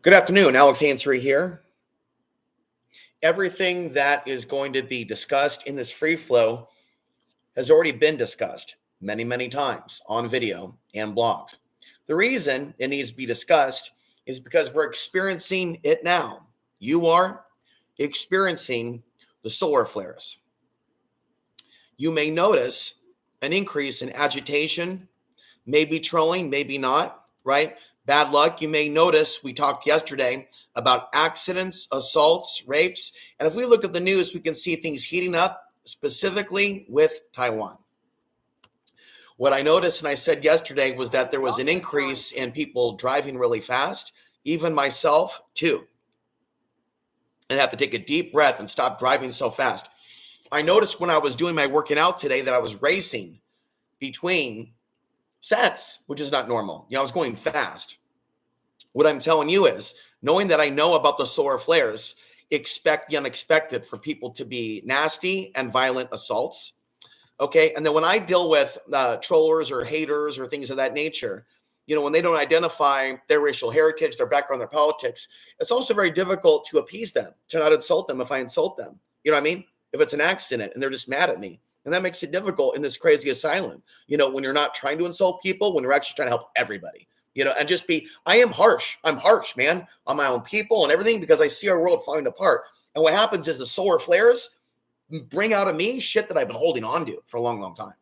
Good afternoon, Alex Ansary here. Everything that is going to be discussed in this free flow has already been discussed many, many times on video and blogs. The reason it needs to be discussed is because we're experiencing it now. You are experiencing the solar flares. You may notice an increase in agitation, maybe trolling, maybe not, right? Bad luck. You may notice we talked yesterday about accidents, assaults, rapes. And if we look at the news, we can see things heating up, specifically with Taiwan. What I noticed and I said yesterday was that there was an increase in people driving really fast, even myself too. And have to take a deep breath and stop driving so fast. I noticed when I was doing my working out today that I was racing between sets, which is not normal. I was going fast. What I'm telling you is, knowing that I know about the solar flares, expect the unexpected for people to be nasty and violent assaults. Okay. And then when I deal with trollers or haters or things of that nature, when they don't identify their racial heritage, their background, their politics, it's also very difficult to appease them, to not insult them if I insult them. You know what I mean? If it's an accident and they're just mad at me. And that makes it difficult in this crazy asylum, when you're not trying to insult people, when you're actually trying to help everybody, and just I am harsh. I'm harsh, man, on my own people and everything because I see our world falling apart. And what happens is the solar flares bring out of me shit that I've been holding on to for a long, long time.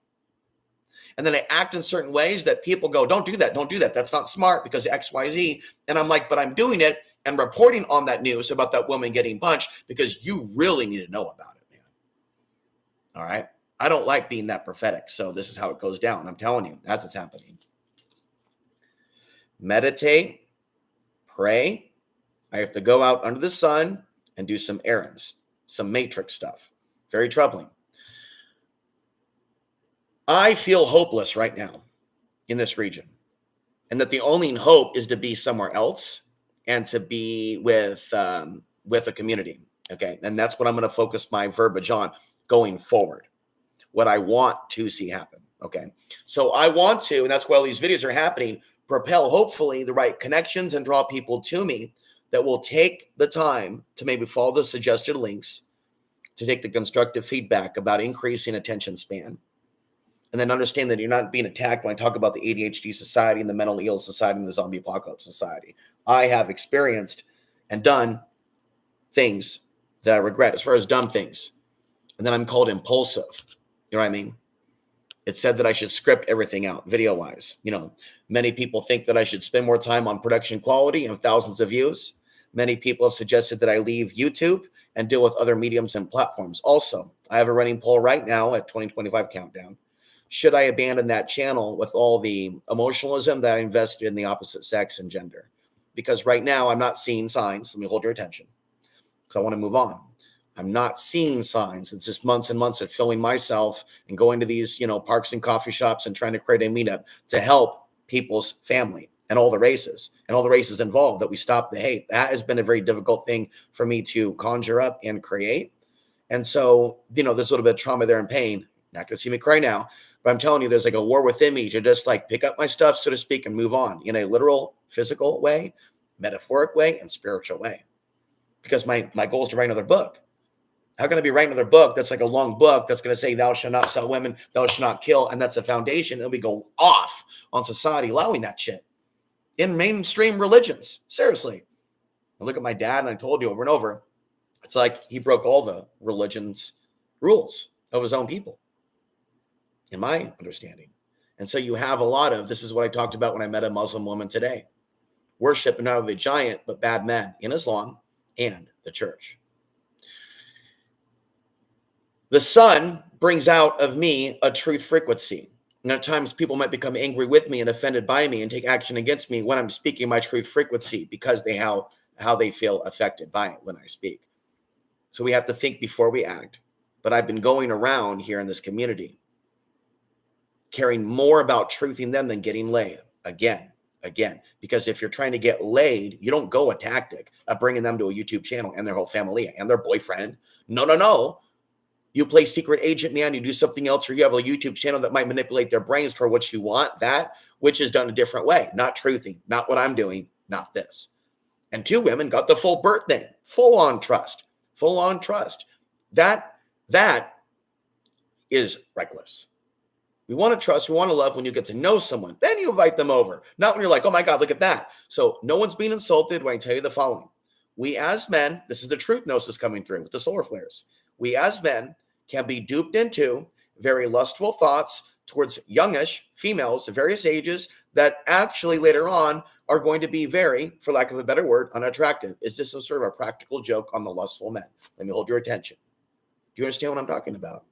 And then I act in certain ways that people go, don't do that. Don't do that. That's not smart because X, Y, Z. And I'm like, but I'm doing it and reporting on that news about that woman getting punched because you really need to know about it, man. All right. I don't like being that prophetic. So this is how it goes down. I'm telling you, that's what's happening. Meditate, pray. I have to go out under the sun and do some errands, some matrix stuff. Very troubling. I feel hopeless right now in this region, and that the only hope is to be somewhere else and to be with a community. Okay. And that's what I'm going to focus my verbiage on going forward. What I want to see happen. Okay. So I want to, and that's why all these videos are happening, propel hopefully the right connections and draw people to me that will take the time to maybe follow the suggested links, to take the constructive feedback about increasing attention span, and then understand that you're not being attacked when I talk about the ADHD society and the mentally ill society and the zombie apocalypse society. I have experienced and done things that I regret as far as dumb things. And then I'm called impulsive. You know what I mean? It said that I should script everything out video-wise. Many people think that I should spend more time on production quality and thousands of views. Many people have suggested that I leave YouTube and deal with other mediums and platforms. Also, I have a running poll right now at 2025 countdown. Should I abandon that channel with all the emotionalism that I invested in the opposite sex and gender? Because right now I'm not seeing signs. Let me hold your attention because I want to move on. I'm not seeing signs. It's just months and months of filling myself and going to these, parks and coffee shops and trying to create a meetup to help people's family and all the races involved, that we stop the hate. That has been a very difficult thing for me to conjure up and create. And so, there's a little bit of trauma there and pain. Not going to see me cry now, but I'm telling you, there's like a war within me to just pick up my stuff, so to speak, and move on in a literal, physical way, metaphoric way, and spiritual way. Because my goal is to write another book. How can I be writing another book that's like a long book that's going to say, thou shalt not sell women, thou shalt not kill, and that's a foundation, and we go off on society allowing that shit in mainstream religions? Seriously. I look at my dad, and I told you over and over, it's like he broke all the religion's rules of his own people, in my understanding. And so you have a lot of, this is what I talked about when I met a Muslim woman today, worship not only the giant, but bad men in Islam and the church. The sun brings out of me a truth frequency. And at times people might become angry with me and offended by me and take action against me when I'm speaking my truth frequency because how they feel affected by it when I speak. So we have to think before we act. But I've been going around here in this community caring more about truthing them than getting laid. Again, because if you're trying to get laid, you don't go a tactic of bringing them to a YouTube channel and their whole family and their boyfriend. No. You play secret agent, man, you do something else, or you have a YouTube channel that might manipulate their brains toward what you want, that which is done a different way, not truthing, not what I'm doing, not this. And 2 women got the full birth name, full on trust. That is reckless. We want to trust, we want to love when you get to know someone. Then you invite them over. Not when you're like, oh my God, look at that. So no one's being insulted when I tell you the following. We as men, this is the truth gnosis coming through with the solar flares. We as men can be duped into very lustful thoughts towards youngish females of various ages that actually later on are going to be very, for lack of a better word, unattractive. Is this a sort of a practical joke on the lustful men? Let me hold your attention. Do you understand what I'm talking about?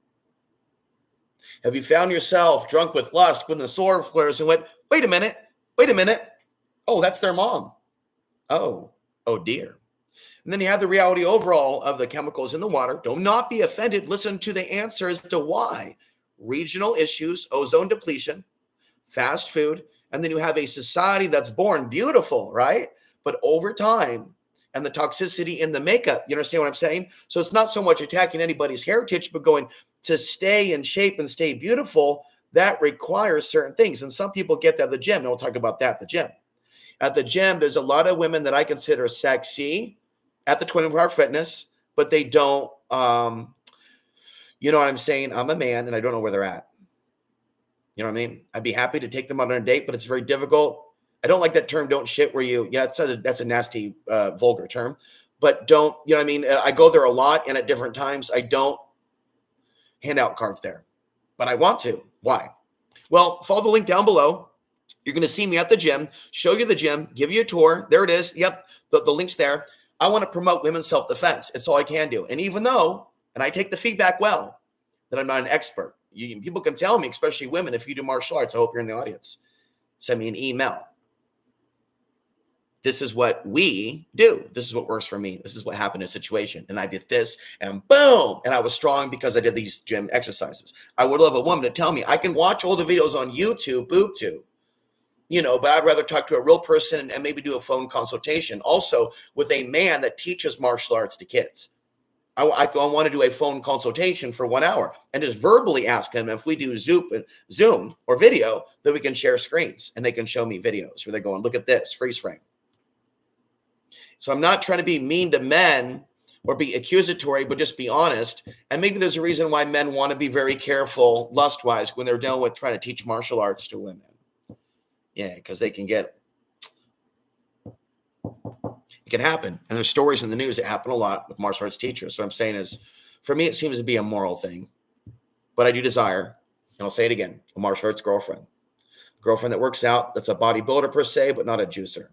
Have you found yourself drunk with lust when the solar flares and went, wait a minute. Oh, that's their mom. Oh dear. And then you have the reality overall of the chemicals in the water. Do not be offended. Listen to the answer as to why. Regional issues, ozone depletion, fast food, and then you have a society that's born beautiful, right? But over time, and the toxicity in the makeup, you understand what I'm saying? So it's not so much attacking anybody's heritage, but going to stay in shape and stay beautiful, that requires certain things. And some people get that at the gym, and we'll talk about that at the gym. At the gym, there's a lot of women that I consider sexy at the 24-hour fitness, but they don't, you know what I'm saying? I'm a man and I don't know where they're at. You know what I mean? I'd be happy to take them out on a date, but it's very difficult. I don't like that term, don't shit where you, that's a nasty, vulgar term, but don't, you know what I mean? I go there a lot and at different times, I don't hand out cards there, but I want to. Why? Well, follow the link down below. You're going to see me at the gym, show you the gym, give you a tour. There it is. Yep. The link's there. I want to promote women's self-defense. It's all I can do. And even though, and I take the feedback well, that I'm not an expert. People can tell me, especially women, if you do martial arts, I hope you're in the audience. Send me an email. This is what we do. This is what works for me. This is what happened in a situation. And I did this and boom. And I was strong because I did these gym exercises. I would love a woman to tell me, I can watch all the videos on YouTube, BoobTube, you know, but I'd rather talk to a real person and maybe do a phone consultation. Also with a man that teaches martial arts to kids. I want to do a phone consultation for 1 hour and just verbally ask him if we do Zoom or video that we can share screens and they can show me videos where they're going, look at this, freeze frame. So I'm not trying to be mean to men or be accusatory, but just be honest. And maybe there's a reason why men want to be very careful lust-wise when they're dealing with trying to teach martial arts to women. Yeah, because they can get, it can happen. And there's stories in the news that happen a lot with martial arts teachers. So what I'm saying is, for me, it seems to be a moral thing. But I do desire, and I'll say it again, a martial arts girlfriend. Girlfriend that works out, that's a bodybuilder per se, but not a juicer.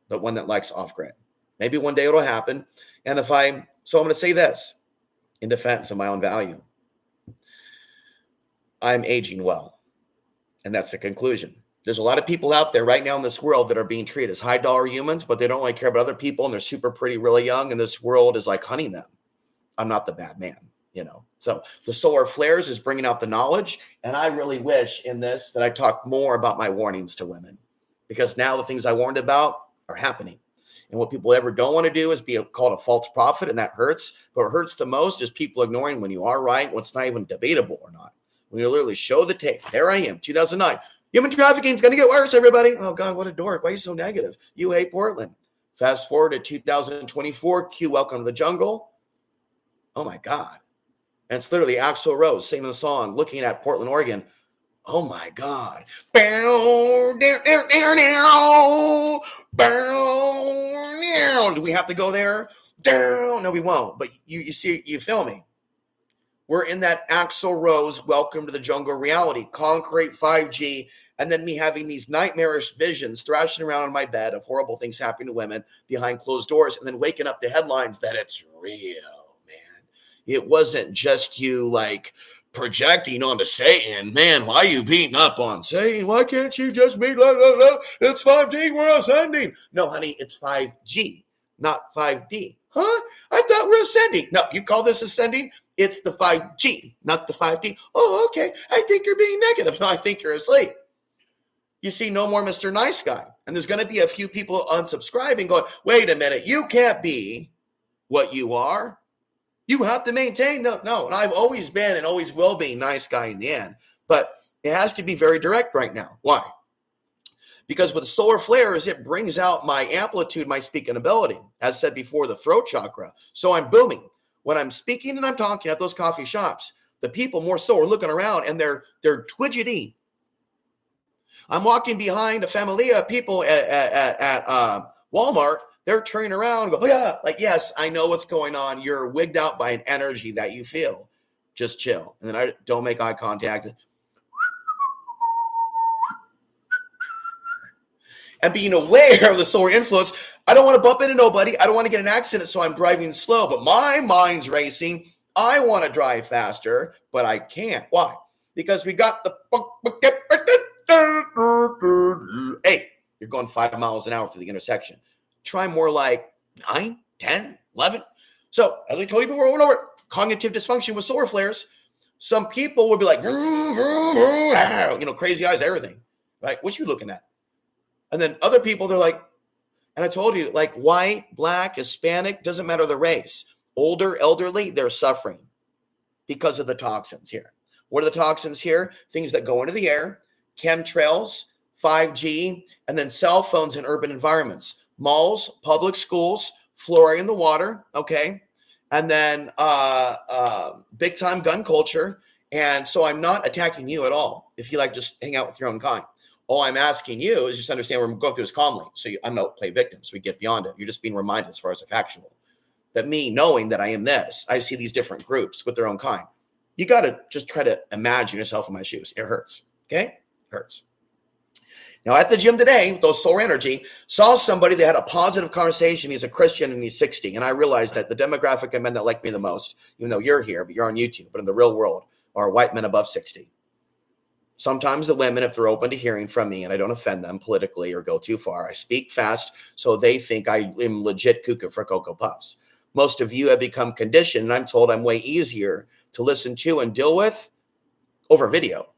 But one that likes off-grid. Maybe one day it'll happen. And so I'm going to say this in defense of my own value. I'm aging well. And that's the conclusion. There's a lot of people out there right now in this world that are being treated as high dollar humans, but they don't really care about other people. And they're super pretty, really young. And this world is like hunting them. I'm not the bad man, you know. So the solar flares is bringing out the knowledge. And I really wish in this that I talk more about my warnings to women, because now the things I warned about are happening. And what people ever don't want to do is be called a false prophet, and that hurts. But what hurts the most is people ignoring when you are right, what's not even debatable or not. When you literally show the tape. There I am, 2009. Human trafficking is going to get worse, everybody. Oh, God, what a dork. Why are you so negative? You hate Portland. Fast forward to 2024. Q, welcome to the jungle. Oh, my God. And it's literally Axl Rose singing the song, looking at Portland, Oregon. Oh, my God. Do we have to go there? No, we won't. But you see, you feel me? We're in that Axl Rose, welcome to the jungle reality, concrete 5G, and then me having these nightmarish visions, thrashing around in my bed of horrible things happening to women behind closed doors, and then waking up to headlines that it's real, man. It wasn't just you like projecting onto Satan. Man, why are you beating up on Satan? Why can't you just be like, it's 5G, we're ascending. No, honey, it's 5G, not 5D. Huh? I thought we're ascending. No, you call this ascending? It's the 5G, not the 5D. Oh, okay. I think you're being negative. No, I think you're asleep. You see, no more Mr. Nice Guy. And there's going to be a few people unsubscribing going, wait a minute, you can't be what you are. You have to maintain. No. And I've always been and always will be nice guy in the end. But it has to be very direct right now. Why? Because with solar flares, it brings out my amplitude, my speaking ability, as said before, the throat chakra. So I'm booming. When I'm speaking and I'm talking at those coffee shops, the people more so are looking around and they're twidgety. I'm walking behind a familia of people at Walmart. They're turning around and go, oh, yeah, like, yes, I know what's going on. You're wigged out by an energy that you feel. Just chill. And then I don't make eye contact. And being aware of the solar influence, I don't want to bump into nobody. I don't want to get in an accident, so I'm driving slow. But my mind's racing. I want to drive faster, but I can't. Why? Because we got the... Hey, you're going 5 miles an hour through the intersection. Try more like 9, 10, 11. So, as I told you before, over and over, cognitive dysfunction with solar flares. Some people would be like, crazy eyes, everything. Right? What you looking at? And then other people, they're like, and I told you, like white, black, Hispanic, doesn't matter the race. Older, elderly, they're suffering because of the toxins here. What are the toxins here? Things that go into the air, chemtrails, 5G, and then cell phones in urban environments, malls, public schools, fluoride in the water, okay? And then big time gun culture. And so I'm not attacking you at all if you like just hang out with your own kind. All I'm asking you is just understand we're going through this calmly. So I'm not play victim. So we get beyond it. You're just being reminded as far as the factual. That me knowing that I am this, I see these different groups with their own kind. You got to just try to imagine yourself in my shoes. It hurts. Okay? It hurts. Now at the gym today, with those solar energy, saw somebody that had a positive conversation. He's a Christian and he's 60. And I realized that the demographic of men that like me the most, even though you're here, but you're on YouTube, but in the real world, are white men above 60. Sometimes the women, if they're open to hearing from me and I don't offend them politically or go too far, I speak fast so they think I am legit cuckoo for Cocoa Puffs. Most of you have become conditioned, and I'm told I'm way easier to listen to and deal with over video.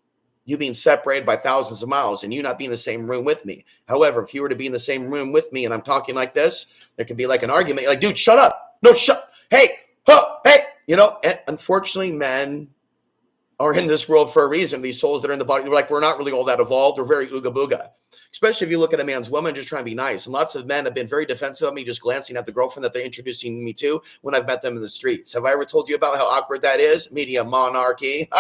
You being separated by thousands of miles and you not being in the same room with me. However, if you were to be in the same room with me and I'm talking like this, there could be like an argument. You're like, dude, shut up. No, shut. Hey, huh, hey. And unfortunately, men are in this world for a reason. These souls that are in the body, they're like, we're not really all that evolved. We're very ooga booga. Especially if you look at a man's woman just trying to be nice. And lots of men have been very defensive of me just glancing at the girlfriend that they're introducing me to when I've met them in the streets. Have I ever told you about how awkward that is? Media monarchy.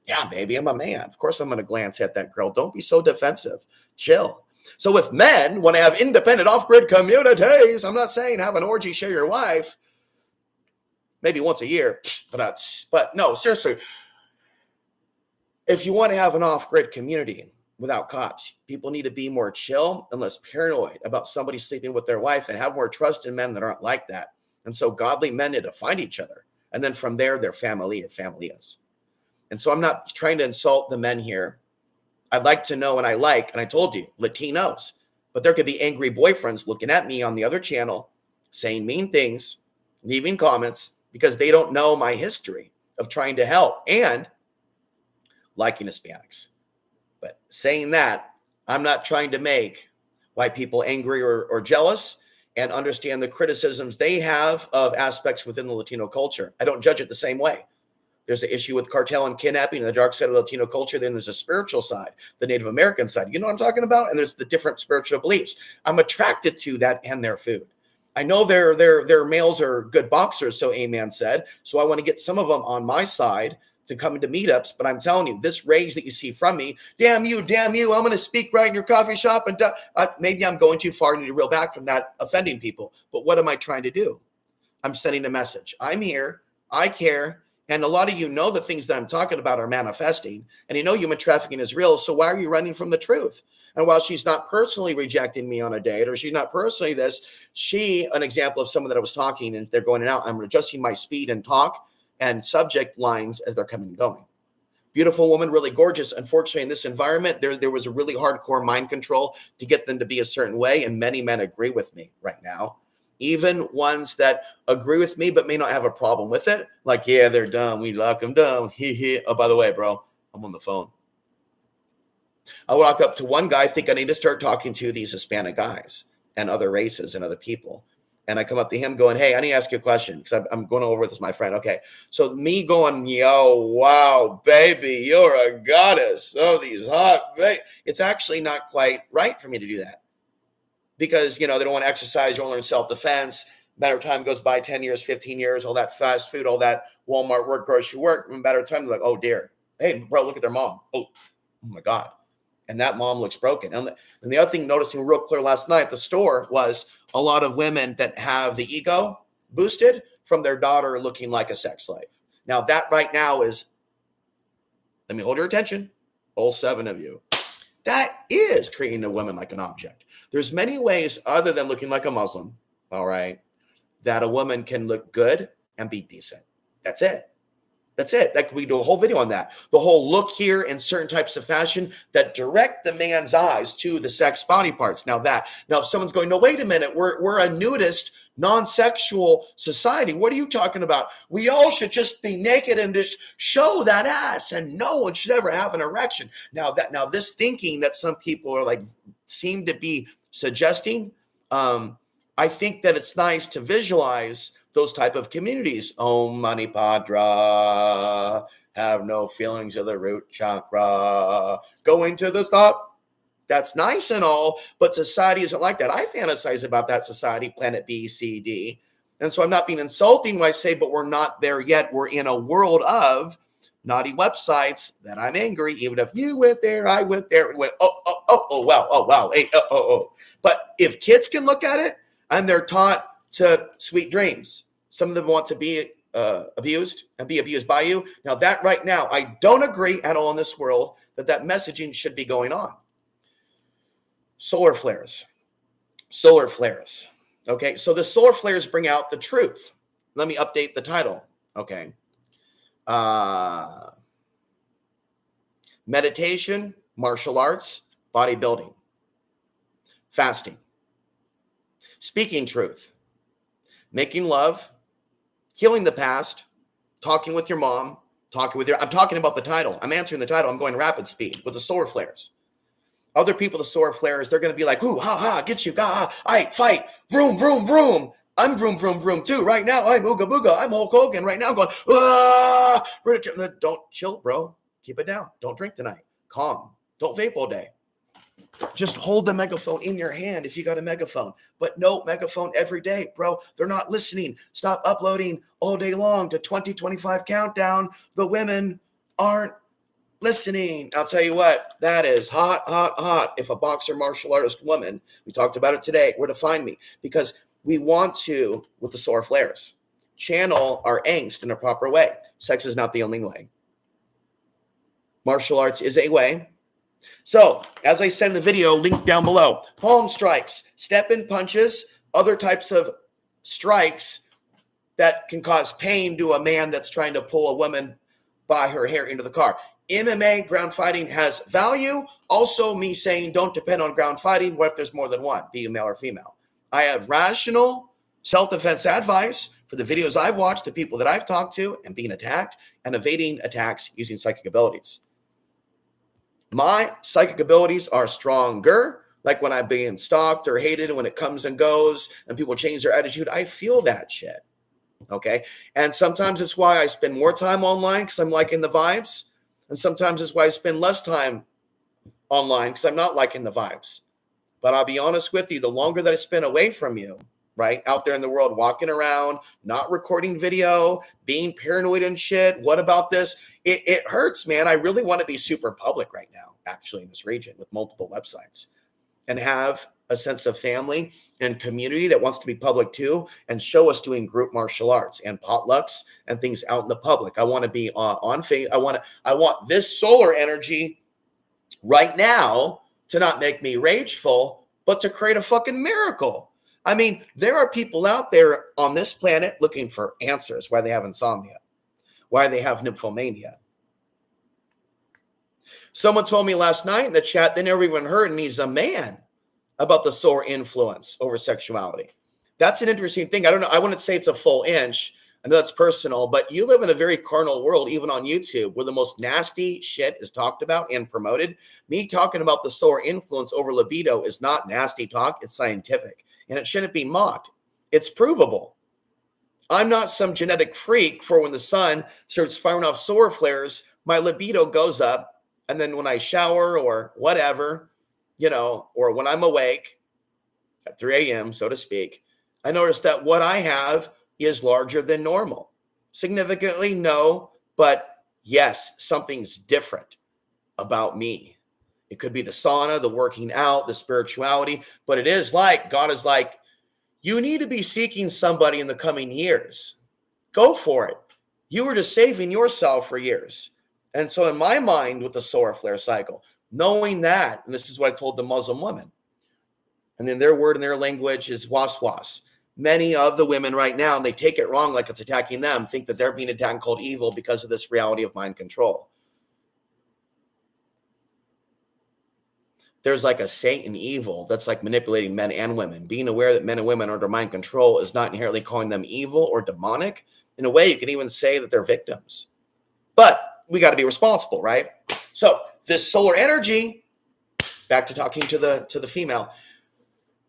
Yeah, baby, I'm a man. Of course I'm going to glance at that girl. Don't be so defensive. Chill. So with men, when I have independent off-grid communities, I'm not saying have an orgy, share your wife. Maybe once a year, but no, seriously. If you want to have an off-grid community without cops, people need to be more chill and less paranoid about somebody sleeping with their wife and have more trust in men that aren't like that. And so godly men need to find each other. And then from there, their family and familias. And so I'm not trying to insult the men here. I'd like to know, and I told you, Latinos. But there could be angry boyfriends looking at me on the other channel, saying mean things, leaving comments, because they don't know my history of trying to help and liking Hispanics. But saying that, I'm not trying to make white people angry or jealous, and understand the criticisms they have of aspects within the Latino culture. I don't judge it the same way. There's an issue with cartel and kidnapping and the dark side of Latino culture. Then there's a spiritual side, the Native American side. You know what I'm talking about? And there's the different spiritual beliefs. I'm attracted to that and their food. I know their males are good boxers, so Amen said. So I want to get some of them on my side to come into meetups. But I'm telling you, this rage that you see from me, damn you, I'm going to speak right in your coffee shop. And maybe I'm going too far and need to reel back from that, offending people. But what am I trying to do? I'm sending a message. I'm here. I care. And a lot of you know the things that I'm talking about are manifesting. And you know human trafficking is real. So why are you running from the truth? And while she's not personally rejecting me on a date, or she's not personally this, an example of someone that I was talking and they're going in and out, I'm adjusting my speed and talk and subject lines as they're coming and going. Beautiful woman, really gorgeous. Unfortunately, in this environment, there was a really hardcore mind control to get them to be a certain way. And many men agree with me right now. Even ones that agree with me but may not have a problem with it. Like, yeah, they're dumb. We lock them down. Oh, by the way, bro, I'm on the phone. I walk up to one guy, think I need to start talking to these Hispanic guys and other races and other people. And I come up to him going, hey, I need to ask you a question because I'm going over this with my friend. Okay. So me going, yo, wow, baby, you're a goddess. Oh, these hot, it's actually not quite right for me to do that because, they don't want to exercise. You want to learn self-defense. Matter of time goes by 10 years, 15 years, all that fast food, all that Walmart work, grocery work. Matter of time, they're like, oh, dear. Hey, bro, look at their mom. Oh my God. And that mom looks broken. And the other thing noticing real clear last night at the store was a lot of women that have the ego boosted from their daughter looking like a sex slave. Now that right now is, let me hold your attention, all 7 of you. That is treating a woman like an object. There's many ways other than looking like a Muslim, all right, that a woman can look good and be decent. That's it. That's it. Like we do a whole video on that. The whole look here in certain types of fashion that direct the man's eyes to the sex body parts. Now if someone's going, no, wait a minute, we're a nudist, non-sexual society. What are you talking about? We all should just be naked and just show that ass, and no one should ever have an erection. Now this thinking that some people are like seem to be suggesting, I think that it's nice to visualize those type of communities. Om Mani Padra, have no feelings of the root chakra, going to the top. That's nice and all, but society isn't like that. I fantasize about that society, planet B, C, D. And so I'm not being insulting when I say, but we're not there yet. We're in a world of naughty websites that I'm angry. Even if you went there, I went there, went, wow, hey, But if kids can look at it and they're taught to sweet dreams, some of them want to be abused and be abused by you. Now that right now, I don't agree at all in this world that messaging should be going on. Solar flares. Okay, so the solar flares bring out the truth. Let me update the title. Okay. Meditation, martial arts, bodybuilding, fasting, speaking truth, making love, healing the past, talking with your mom, I'm talking about the title. I'm answering the title. I'm going rapid speed with the solar flares. Other people, the solar flares, they're going to be like, ooh, ha, ha, get you, ga, I fight, vroom, vroom, vroom. I'm vroom, vroom, vroom too. Right now, I'm ooga booga. I'm Hulk Hogan. Right now, going, ah. Don't chill, bro. Keep it down. Don't drink tonight. Calm. Don't vape all day. Just hold the megaphone in your hand if you got a megaphone. But no megaphone every day, bro. They're not listening. Stop uploading all day long to 2025 countdown. The women aren't listening. I'll tell you what, that is hot, hot, hot. If a boxer martial artist woman, we talked about it today, were to find me, because we want to, with the solar flares, channel our angst in a proper way. Sex is not the only way. Martial arts is a way. So, as I said in the video, link down below, palm strikes, step-in punches, other types of strikes that can cause pain to a man that's trying to pull a woman by her hair into the car. MMA, ground fighting, has value. Also, me saying don't depend on ground fighting. What if there's more than one, be you male or female? I have rational self-defense advice for the videos I've watched, the people that I've talked to, and being attacked and evading attacks using psychic abilities. My psychic abilities are stronger, like when I'm being stalked or hated, and when it comes and goes and people change their attitude, I feel that shit. Okay. And sometimes it's why I spend more time online because I'm liking the vibes. And sometimes it's why I spend less time online because I'm not liking the vibes. But I'll be honest with you, the longer that I spend away from you, right, out there in the world, walking around, not recording video, being paranoid and shit, what about this? It hurts, man. I really want to be super public right now, actually, in this region with multiple websites and have a sense of family and community that wants to be public too, and show us doing group martial arts and potlucks and things out in the public. I want to be on face. I want this solar energy right now to not make me rageful, but to create a fucking miracle. I mean, there are people out there on this planet looking for answers, why they have insomnia, why they have nymphomania. Someone told me last night in the chat they never even heard, and he's a man, about the solar influence over sexuality. That's an interesting thing. I don't know. I wouldn't say it's a full inch. I know that's personal, but you live in a very carnal world, even on YouTube, where the most nasty shit is talked about and promoted. Me talking about the solar influence over libido is not nasty talk. It's scientific, and it shouldn't be mocked. It's provable. I'm not some genetic freak for when the sun starts firing off solar flares, my libido goes up. And then when I shower or whatever, or when I'm awake at 3 a.m., so to speak, I notice that what I have is larger than normal. Significantly, no, but yes, something's different about me. It could be the sauna, the working out, the spirituality, but it is like God is like, you need to be seeking somebody in the coming years. Go for it. You were just saving yourself for years. And so in my mind with the solar flare cycle, knowing that, and this is what I told the Muslim woman, and then their word in their language is waswas. Many of the women right now, and they take it wrong like it's attacking them, think that they're being attacked and called evil because of this reality of mind control. There's like a Satan evil that's like manipulating men and women. Being aware that men and women are under mind control is not inherently calling them evil or demonic. In a way, you can even say that they're victims. But we got to be responsible, right? So this solar energy, back to talking to the female,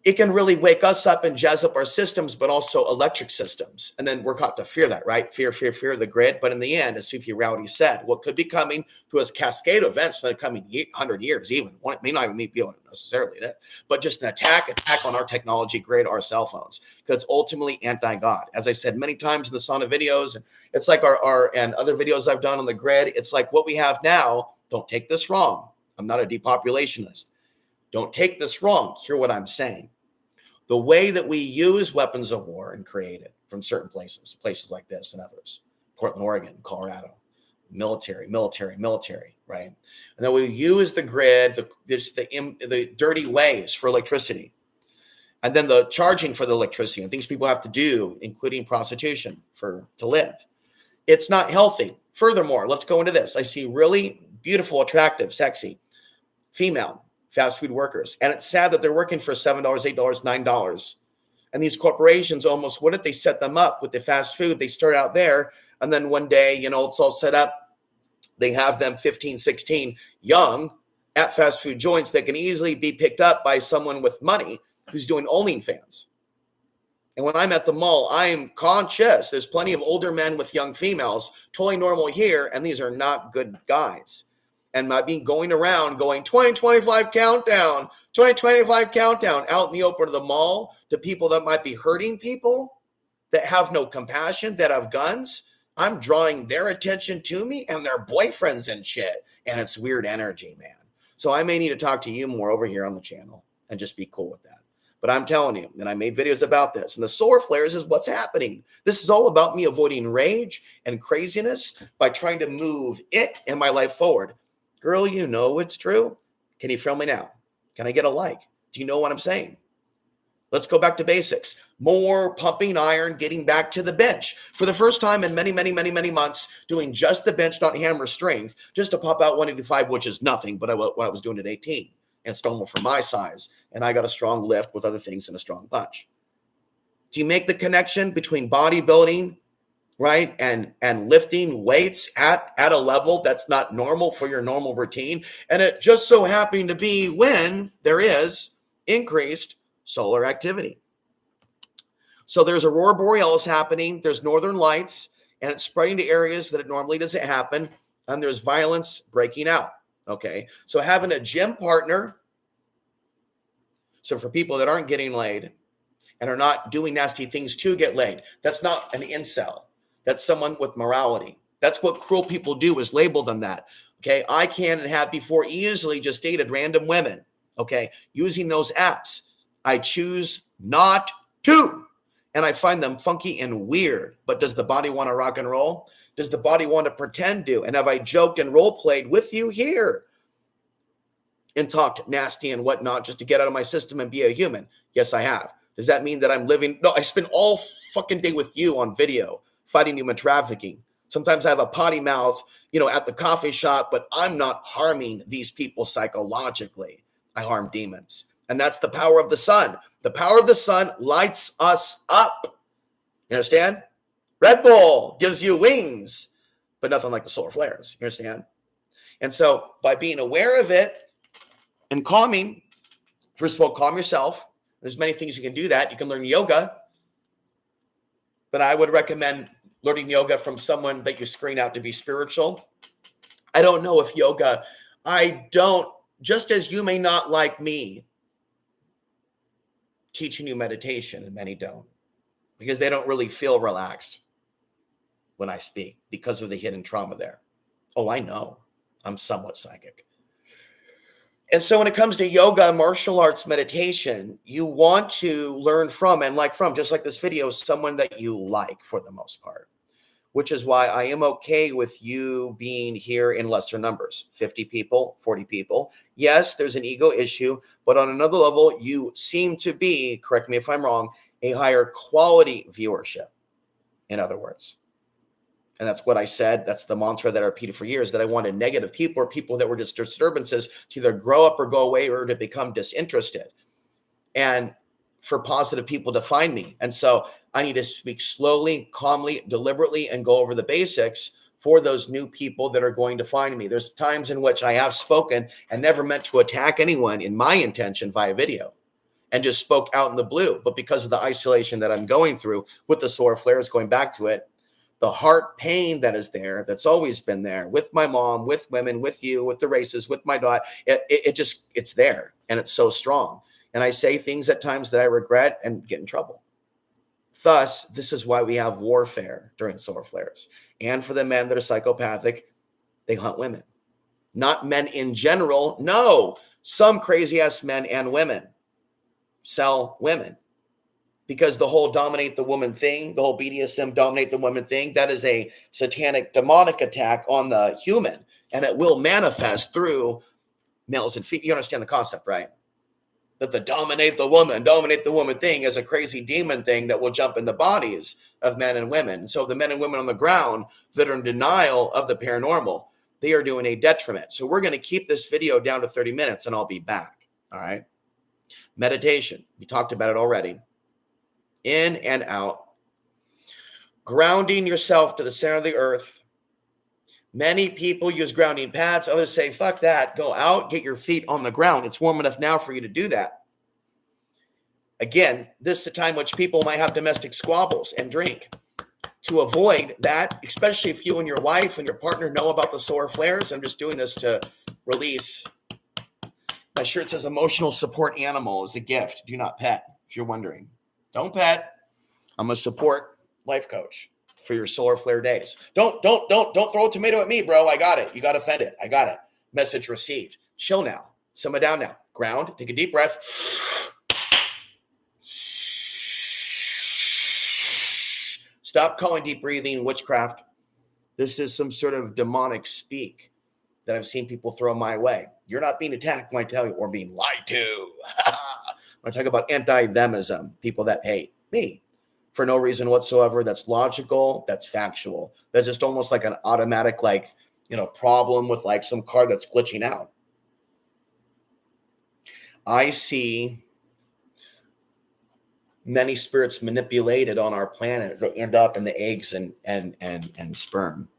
it can really wake us up and jazz up our systems, but also electric systems. And then we're caught to fear that, right? Fear of the grid. But in the end, as Sufi Rowdy said, what could be coming to us cascade events for the coming 100 years, even. It may not even be necessarily that, but just an attack on our technology grid, our cell phones, because it's ultimately anti-God. As I said many times in the sauna videos, and it's like our and other videos I've done on the grid, it's like what we have now. Don't take this wrong. I'm not a depopulationist. Don't take this wrong. Hear what I'm saying. The way that we use weapons of war and create it from certain places like this and others, Portland, Oregon, Colorado, military, right? And then we use the grid, the dirty ways for electricity, and then the charging for the electricity and things people have to do, including prostitution to live. It's not healthy. Furthermore, let's go into this. I see really beautiful, attractive, sexy female fast food workers. And it's sad that they're working for $7, $8, $9. And these corporations almost, what if they set them up with the fast food? They start out there, and then one day, it's all set up. They have them 15, 16, young at fast food joints that can easily be picked up by someone with money who's doing OnlyFans. And when I'm at the mall, I'm conscious. There's plenty of older men with young females, totally normal here, and these are not good guys. And by going around going 2025 countdown, 2025 countdown out in the open of the mall to people that might be hurting people, that have no compassion, that have guns, I'm drawing their attention to me and their boyfriends and shit. And it's weird energy, man. So I may need to talk to you more over here on the channel and just be cool with that. But I'm telling you, and I made videos about this, and the solar flares is what's happening. This is all about me avoiding rage and craziness by trying to move it and my life forward. Girl, you know it's true. Can you film me now? Can I get a like? Do you know what I'm saying? Let's go back to basics. More pumping iron, getting back to the bench. For the first time in many, many, many, many months, doing just the bench, not hammer strength, just to pop out 185, which is nothing, but what I was doing at 18. And it's normal for my size. And I got a strong lift with other things and a strong punch. Do you make the connection between bodybuilding, right, and lifting weights at a level that's not normal for your normal routine? And it just so happened to be when there is increased solar activity. So there's aurora borealis happening, there's northern lights, and it's spreading to areas that it normally doesn't happen, and there's violence breaking out, okay? So having a gym partner, so for people that aren't getting laid and are not doing nasty things to get laid, that's not an incel. That's someone with morality. That's what cruel people do, is label them that. Okay, I can and have before easily just dated random women. Okay, using those apps. I choose not to. And I find them funky and weird. But does the body want to rock and roll? Does the body want to pretend to? And have I joked and role played with you here? And talked nasty and whatnot just to get out of my system and be a human? Yes, I have. Does that mean that I'm living? No, I spend all fucking day with you on video, fighting human trafficking. Sometimes I have a potty mouth, at the coffee shop, but I'm not harming these people psychologically. I harm demons. And that's the power of the sun. The power of the sun lights us up. You understand? Red Bull gives you wings, but nothing like the solar flares. You understand? And so by being aware of it and calming, first of all, calm yourself. There's many things you can do that. You can learn yoga. but I would recommend learning yoga from someone that you screen out to be spiritual. I don't know if yoga, just as you may not like me teaching you meditation, and many don't, because they don't really feel relaxed when I speak because of the hidden trauma there. Oh, I know. I'm somewhat psychic. And so when it comes to yoga, martial arts, meditation, you want to learn from and like from, just like this video, someone that you like for the most part, which is why I am okay with you being here in lesser numbers, 50 people, 40 people. Yes, there's an ego issue, but on another level, you seem to be, correct me if I'm wrong, a higher quality viewership, in other words. And that's what I said. That's the mantra that I repeated for years, that I wanted negative people or people that were just disturbances to either grow up or go away or to become disinterested, and for positive people to find me. And so I need to speak slowly, calmly, deliberately, and go over the basics for those new people that are going to find me. There's times in which I have spoken and never meant to attack anyone in my intention via video and just spoke out in the blue. But because of the isolation that I'm going through with the solar flares, going back to it, the heart pain that is there, that's always been there with my mom, with women, with you, with the races, with my daughter, it's there, and it's so strong. And I say things at times that I regret and get in trouble. Thus, this is why we have warfare during solar flares. And for the men that are psychopathic, they hunt women. Not men in general. No, some crazy ass men and women sell women. Because the whole dominate the woman thing, the whole BDSM dominate the woman thing, that is a satanic demonic attack on the human. And it will manifest through males and females. You understand the concept, right? That the dominate the woman thing is a crazy demon thing that will jump in the bodies of men and women. So the men and women on the ground that are in denial of the paranormal, they are doing a detriment. So we're going to keep this video down to 30 minutes and I'll be back. All right. Meditation. We talked about it already. In and out, grounding yourself to the center of the earth. Many people use grounding pads. Others say, fuck that. Go out, get your feet on the ground. It's warm enough now for you to do that. Again, this is a time which people might have domestic squabbles and drink. To avoid that, especially if you and your wife and your partner know about the solar flares, I'm just doing this to release. My shirt says emotional support animal is a gift. Do not pet, if you're wondering. Don't pet. I'm a support life coach for your solar flare days. Don't throw a tomato at me, bro. I got it. You got offended. I got it. Message received. Chill now. Simmer down now. Ground. Take a deep breath. Stop calling deep breathing witchcraft. This is some sort of demonic speak that I've seen people throw my way. You're not being attacked when I tell you, or being lied to. When I talk about anti-themism, people that hate me for no reason whatsoever, that's logical, that's factual. That's just almost like an automatic, problem with like some car that's glitching out. I see many spirits manipulated on our planet that end up in the eggs and sperm.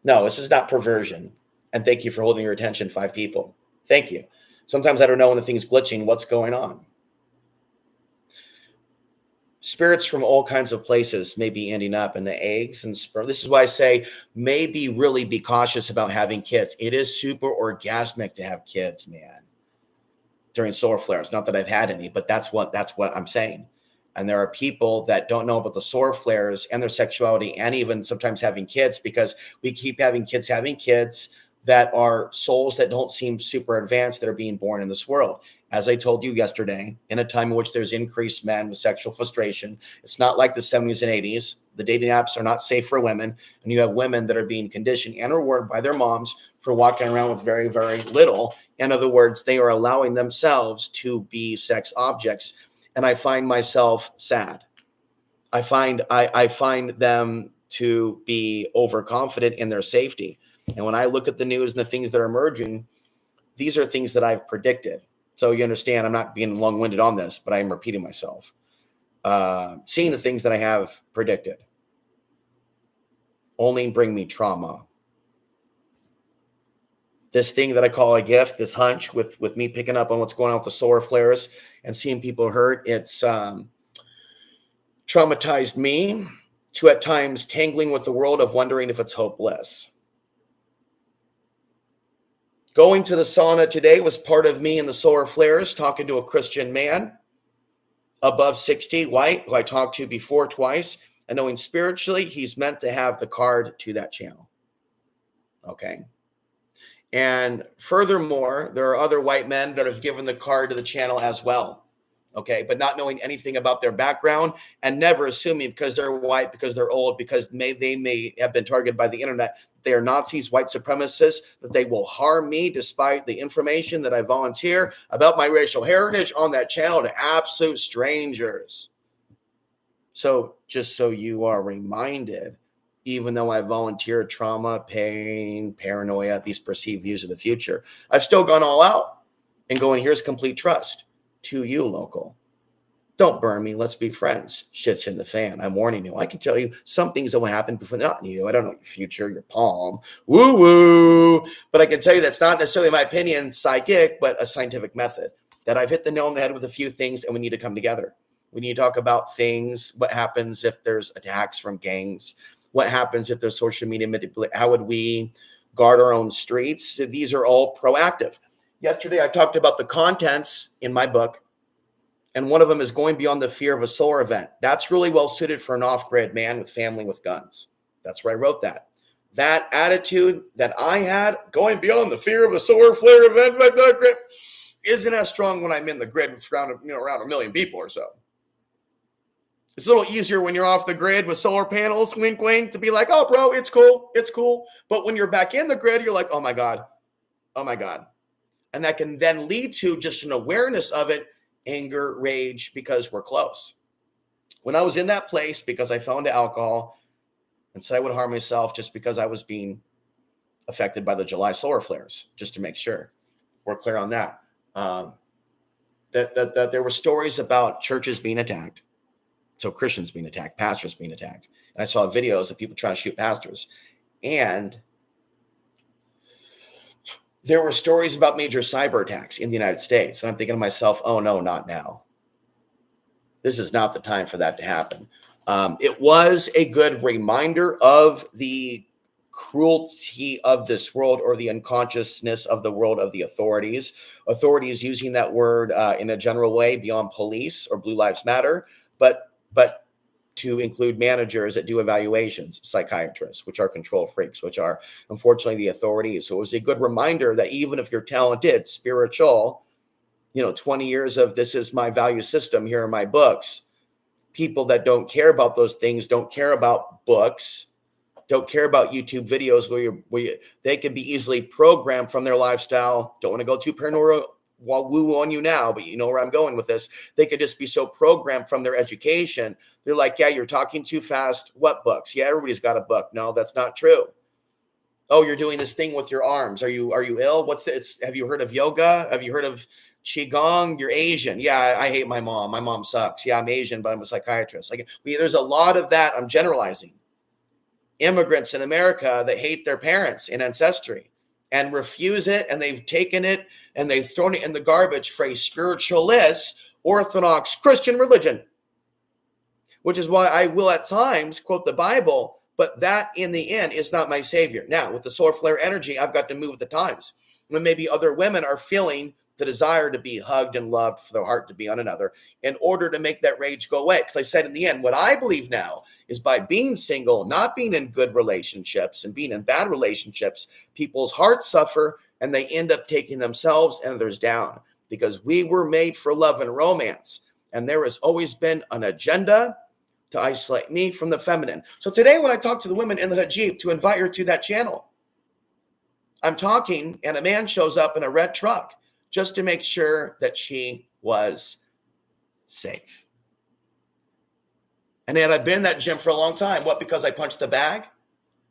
No, this is not perversion. And thank you for holding your attention, 5 people. Thank you. Sometimes I don't know when the thing's glitching, what's going on. Spirits from all kinds of places may be ending up in the eggs and sperm. This is why I say maybe really be cautious about having kids. It is super orgasmic to have kids, man, during solar flares. Not that I've had any, but that's what I'm saying. And there are people that don't know about the solar flares and their sexuality and even sometimes having kids, because we keep having kids that are souls that don't seem super advanced that are being born in this world. As I told you yesterday, in a time in which there's increased men with sexual frustration, it's not like the 70s and 80s. The dating apps are not safe for women. And you have women that are being conditioned and rewarded by their moms for walking around with very, very little. In other words, they are allowing themselves to be sex objects. And I find myself sad. I find them to be overconfident in their safety. And when I look at the news and the things that are emerging, these are things that I've predicted. So you understand, I'm not being long-winded on this, but I am repeating myself. Seeing the things that I have predicted only bring me trauma. This thing that I call a gift, this hunch with me picking up on what's going on with the solar flares and seeing people hurt, it's traumatized me to at times tangling with the world of wondering if it's hopeless. Going to the sauna today was part of me in the solar flares talking to a Christian man above 60, white, who I talked to before twice, and knowing spiritually he's meant to have the card to that channel. Okay. And furthermore, there are other white men that have given the card to the channel as well. Okay. But not knowing anything about their background and never assuming because they're white, because they're old, because they may have been targeted by the internet, they are Nazis, white supremacists, that they will harm me despite the information that I volunteer about my racial heritage on that channel to absolute strangers. So just so you are reminded, even though I volunteer trauma, pain, paranoia, these perceived views of the future, I've still gone all out and going, here's complete trust to you, local. Don't burn me. Let's be friends. Shit's in the fan. I'm warning you. I can tell you some things that will happen before not you. I don't know your future, your palm, woo woo. But I can tell you that's not necessarily my opinion, psychic, but a scientific method that I've hit the nail on the head with a few things, and we need to come together. We need to talk about things. What happens if there's attacks from gangs? What happens if there's social media manipulation? How would we guard our own streets? These are all proactive. Yesterday, I talked about the contents in my book. And one of them is going beyond the fear of a solar event. That's really well suited for an off-grid man with family with guns. That's where I wrote that. That attitude that I had, going beyond the fear of a solar flare event like the grid, isn't as strong when I'm in the grid with around a million people or so. It's a little easier when you're off the grid with solar panels, wink, wink, to be like, oh, bro, it's cool. But when you're back in the grid, you're like, oh my God. And that can then lead to just an awareness of it, anger, rage, because we're close. When I was in that place, because I fell into alcohol and said I would harm myself just because I was being affected by the July solar flares, just to make sure we're clear on that. That there were stories about churches being attacked. So Christians being attacked, pastors being attacked. And I saw videos of people trying to shoot pastors. And there were stories about major cyber attacks in the United States. And I'm thinking to myself, oh, no, not now. This is not the time for that to happen. It was a good reminder of the cruelty of this world, or the unconsciousness of the world of the authorities. Authorities using that word in a general way beyond police or Blue Lives Matter, but to include managers that do evaluations, psychiatrists, which are control freaks, which are unfortunately the authorities. So it was a good reminder that even if you're talented, spiritual, 20 years of this is my value system, here are my books. People that don't care about those things, don't care about books, don't care about YouTube videos where they can be easily programmed from their lifestyle. Don't want to go too paranormal woo on you now, but you know where I'm going with this. They could just be so programmed from their education. They're like, yeah, you're talking too fast. What books? Yeah, everybody's got a book. No, that's not true. Oh, you're doing this thing with your arms. Are you ill? What's this? Have you heard of yoga? Have you heard of Qigong? You're Asian. Yeah, I hate my mom. My mom sucks. Yeah, I'm Asian, but I'm a psychiatrist. Like, there's a lot of that. I'm generalizing. Immigrants in America that hate their parents and ancestry and refuse it, and they've taken it and they've thrown it in the garbage for a spiritualist, Orthodox Christian religion, which is why I will at times quote the Bible, but that in the end is not my savior. Now, with the solar flare energy, I've got to move with the times. When maybe other women are feeling the desire to be hugged and loved, for their heart to be on another, in order to make that rage go away. Because I said in the end, what I believe now is by being single, not being in good relationships and being in bad relationships, people's hearts suffer and they end up taking themselves and others down, because we were made for love and romance. And there has always been an agenda to isolate me from the feminine. So today, when I talk to the women in the Hajib to invite her to that channel, I'm talking and a man shows up in a red truck just to make sure that she was safe. And yet I've been in that gym for a long time. What, because I punched the bag?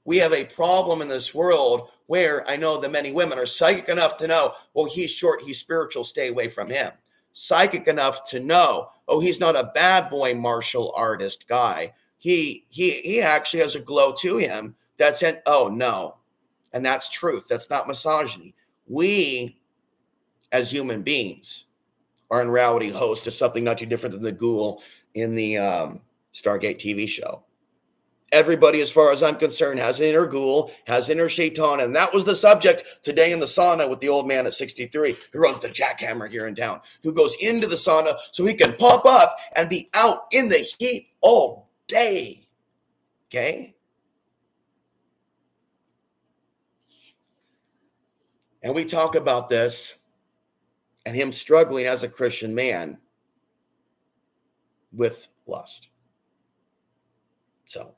We have a problem in this world where I know that many women are psychic enough to know, well, he's short, he's spiritual, stay away from him. Psychic enough to know, oh, he's not a bad boy martial artist guy. He actually has a glow to him. That's it. Oh, no. And that's truth. That's not misogyny. We, as human beings, are in reality host of something not too different than the ghoul in the Stargate TV show. Everybody, as far as I'm concerned, has an inner ghoul, has inner shaitan, and that was the subject today in the sauna with the old man at 63 who runs the jackhammer here in town, who goes into the sauna so he can pump up and be out in the heat all day. Okay? And we talk about this and him struggling as a Christian man with lust. So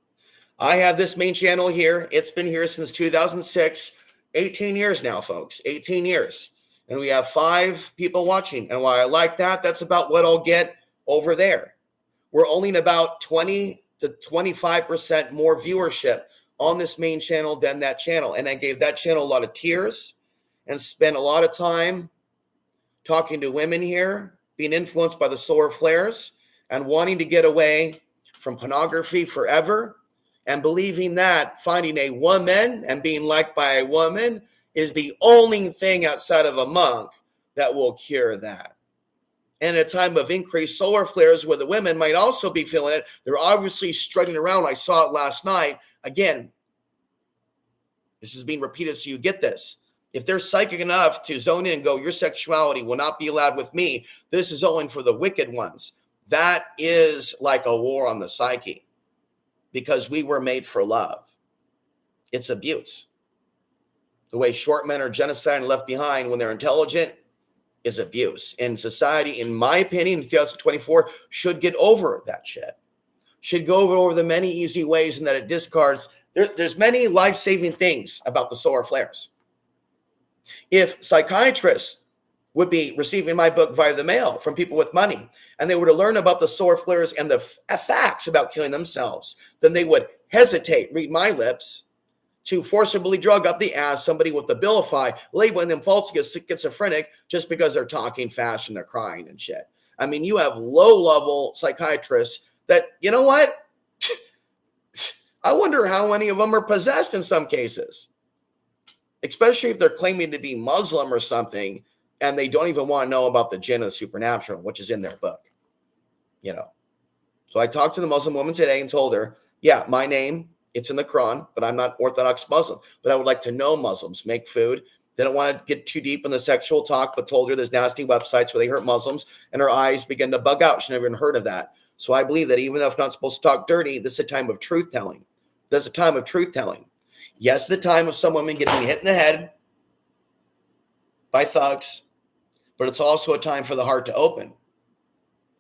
I have this main channel here. It's been here since 2006, 18 years now, folks, 18 years. And we have 5 people watching. And why I like that, that's about what I'll get over there. We're only in about 20 to 25% more viewership on this main channel than that channel. And I gave that channel a lot of tears and spent a lot of time talking to women here, being influenced by the solar flares and wanting to get away from pornography forever, and believing that finding a woman and being liked by a woman is the only thing outside of a monk that will cure that. And at a time of increased solar flares where the women might also be feeling it, they're obviously strutting around. I saw it last night. Again, this is being repeated so you get this. If they're psychic enough to zone in and go, your sexuality will not be allowed with me, this is only for the wicked ones. That is like a war on the psyche, because we were made for love. It's abuse. The way short men are genocided and left behind when they're intelligent is abuse. And society, in my opinion, in 2024, should get over that shit. Should go over the many easy ways and that it discards. There's many life-saving things about the solar flares. If psychiatrists would be receiving my book via the mail from people with money, and they were to learn about the solar flares and the facts about killing themselves, then they would hesitate, read my lips, to forcibly drug up the ass somebody with the Abilify, labeling them falsely as schizophrenic just because they're talking fast and they're crying and shit. I mean, you have low-level psychiatrists that, you know what? I wonder how many of them are possessed in some cases, especially if they're claiming to be Muslim or something, and they don't even want to know about the jinn of the supernatural, which is in their book, you know. So I talked to the Muslim woman today and told her, yeah, my name, it's in the Quran, but I'm not Orthodox Muslim. But I would like to know Muslims, make food. Didn't want to get too deep in the sexual talk, but told her there's nasty websites where they hurt Muslims, and her eyes began to bug out. She never even heard of that. So I believe that even though I'm not supposed to talk dirty, this is a time of truth-telling. There's a time of truth-telling. Yes, the time of some women getting hit in the head by thugs, but it's also a time for the heart to open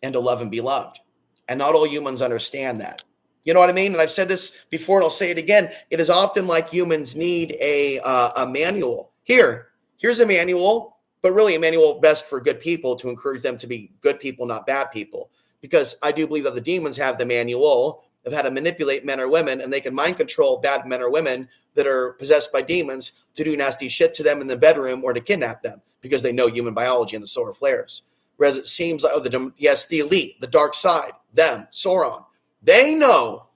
and to love and be loved. And not all humans understand that. You know what I mean? And I've said this before, and I'll say it again. It is often like humans need a manual. Here's a manual, but really a manual best for good people to encourage them to be good people, not bad people. Because I do believe that the demons have the manual of how to manipulate men or women, and they can mind control bad men or women that are possessed by demons to do nasty shit to them in the bedroom or to kidnap them because they know human biology and the solar flares. Whereas it seems like, the elite, the dark side, them, Sauron, they know.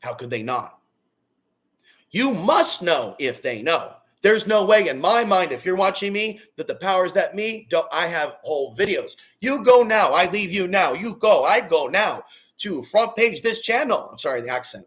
How could they not? You must know if they know. There's no way in my mind, if you're watching me, that the powers that me don't. I have whole videos. You go now. I leave you now. You go. I go now to front page this channel. I'm sorry, the accent.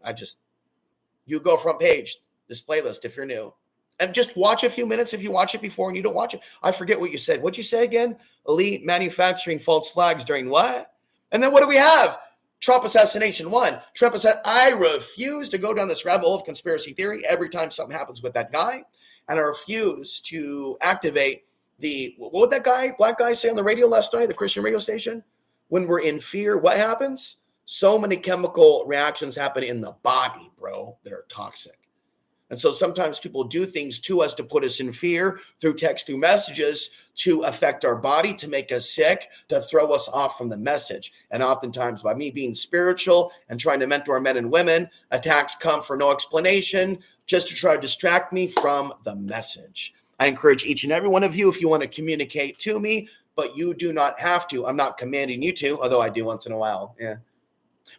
You go front page this playlist if you're new. And just watch a few minutes if you watch it before and you don't watch it. I forget what you said. What'd you say again? Elite manufacturing false flags during what? And then what do we have? Trump assassination 1. Trump said, I refuse to go down this rabbit hole of conspiracy theory every time something happens with that guy. And I refuse to activate what would that guy, black guy, say on the radio last night, the Christian radio station? When we're in fear, what happens? So many chemical reactions happen in the body, bro, that are toxic. And so sometimes people do things to us to put us in fear through text, through messages, to affect our body, to make us sick, to throw us off from the message. And oftentimes by me being spiritual and trying to mentor men and women, attacks come for no explanation, just to try to distract me from the message. I encourage each and every one of you, if you want to communicate to me, but you do not have to. I'm not commanding you to, although I do once in a while. Yeah.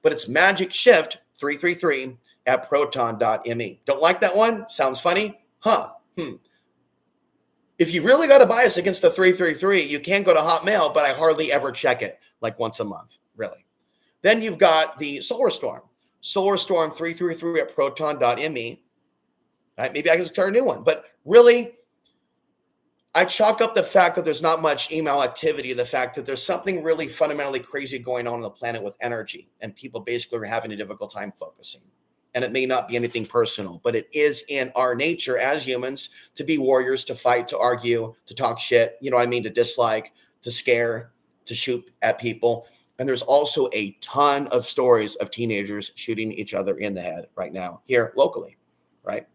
But it's Magic Shift 333 at proton.me. Don't like that one? Sounds funny? Huh. If you really got a bias against the 333, you can go to Hotmail, but I hardly ever check it, like once a month, really. Then you've got the Solar Storm. Solar Storm 333 at proton.me. Right? Maybe I can start a new one. But really, I chalk up the fact that there's not much email activity, the fact that there's something really fundamentally crazy going on the planet with energy, and people basically are having a difficult time focusing. And it may not be anything personal, but it is in our nature as humans to be warriors, to fight, to argue, to talk shit, you know what I mean, to dislike, to scare, to shoot at people. And there's also a ton of stories of teenagers shooting each other in the head right now here locally, right?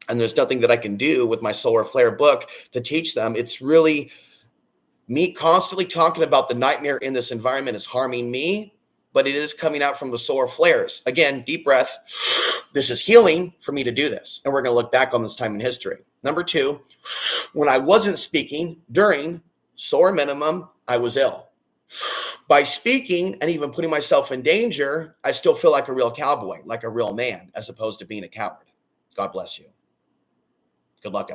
And there's nothing that I can do with my solar flare book to teach them. It's really me constantly talking about the nightmare in this environment is harming me, but it is coming out from the solar flares. Again, deep breath. This is healing for me to do this. And we're going to look back on this time in history. Number two, when I wasn't speaking during solar minimum, I was ill. By speaking and even putting myself in danger, I still feel like a real cowboy, like a real man, as opposed to being a coward. God bless you. Good luck.